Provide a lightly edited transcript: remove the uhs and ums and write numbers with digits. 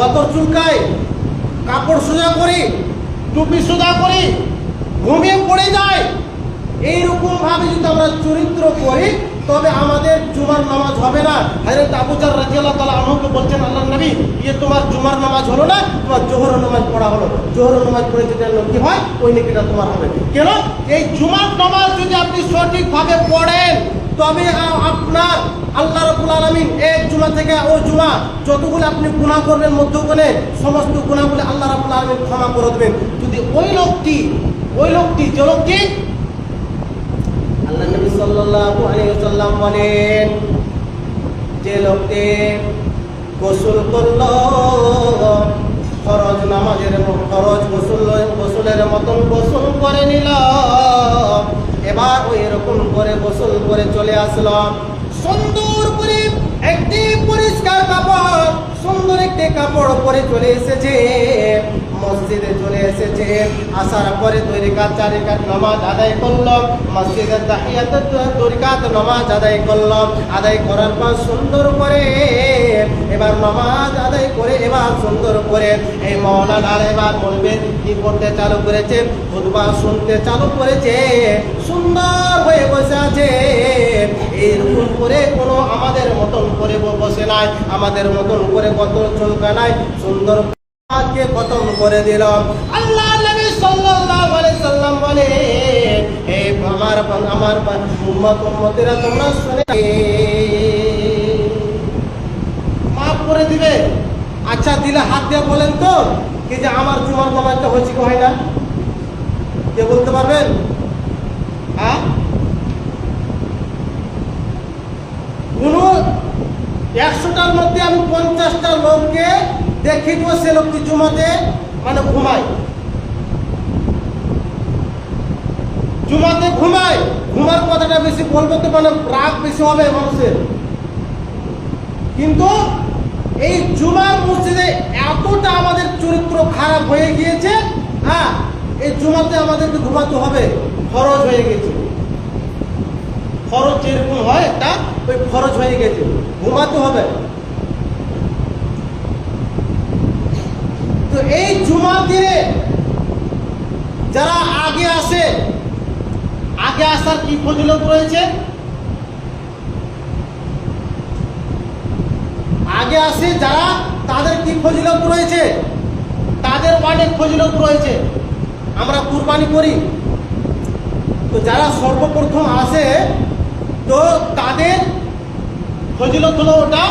বদর চুলকাই, কাপড় সোজা করি, টুপি সোজা করি, ঘুমিয়ে পড়ে যায়, এইরকম ভাবে যদি আমরা চরিত্র করি তবে আমাদের জুমার নামাজ হবে না। হযরত আবু যর রাদিয়াল্লাহু তাআলা আনহুকে বলছেন, আল্লাহর নবী, তোমার জুমার নামাজ হলো না, তোমার জোহর নামাজ পড়া হলো। জোহর নামাজ পড়ে যেটা কি হয়, ওই নেকিটা তোমার হবে। কেন? এই জুমার নামাজ যদি আপনি সঠিকভাবে পড়েন তবে আপনার আল্লাহ রাব্বুল আলামিন এক জুমা থেকে ওই জুমা যতগুলো আপনি গুনাহ করবেন মধ্যখানে সমস্ত গুনাহগুলো আল্লাহ রাব্বুল আলামিন ক্ষমা করে দেবেন। যদি ওই লোকটি যে লোকটি আল্লাহ নবী সাল্লাল্লাহু আলাইহি ওয়াসাল্লাম বলেন, যে লোকটি গোসল করলো, ফরজ নামাজের ফরজ গোসলের মতন গোসল করে নিল, এবার ওই রকম করে গোসল করে চলে আসলো, সুন্দর করে একটি পরিষ্কার কাপড়, সুন্দর একটি কাপড় পরে চলে এসেছে, মসজিদে চলে এসেছে। আসার পরে 2 রাকাত 4 রাকাত নামাজ আদায় করলো, মসজিদে তাহিয়াতুত 2 রাকাত নামাজ আদায় করলো। আদায় করার পর সুন্দর করে এবার নামাজ আদায় করে এবার সুন্দর করে এই মাওলানা এবার বলবে কি করতে চালু করেছে, খুতবা শুনতে চালু করেছে, সুন্দর হয়ে বসে আছে। এরকম করে কোনো আমাদের মতন করে বসে নাই, আমাদের মতন করে কত চলকা নাই, সুন্দর আজকে খতম করে দিল। আল্লাহ নবী সাল্লাল্লাহু আলাইহি সাল্লাম বলে, হে আমার উম্মতেরা তোমরা শুনে মাফ করে দিবে। আচ্ছা দিলে হাত দিয়ে বলেন তো কি যে আমার জুমার নামাজটা হয়েছে কি হয় না? কে বলতে পারবেন? হ্যাঁ, কোন 100টার মধ্যে আমি 50টা লোককে দেখি তো সে লোকটি জুমাতে ঘুমায়, জুমাতে ঘুমায়। ঘুমার কথাটা বেশি বলবো তো রাগ বেশি হবে মানুষের, কিন্তু এই জুমার মসজিদে এতটা আমাদের চরিত্র খারাপ হয়ে গিয়েছে। হ্যাঁ, এই জুমাতে আমাদেরকে ঘুমাতে হবে, ফরজ হয়ে গেছে। ফরজ যেরকম হয় একটা, ওই ফরজ হয়ে গেছে, ঘুমাতে হবে। তো এই জুমার দিনে যারা আগে আসে, আগে আসার কি ফজিলত রয়েছে? আগে আসে যারা, তাদের কি ফজিলত রয়েছে? তাদের অনেক ফজিলত রয়েছে। আমরা কুরবানি করি, তো যারা সর্বপ্রথম আসে তো তাদের ফজিলত হলো ওটা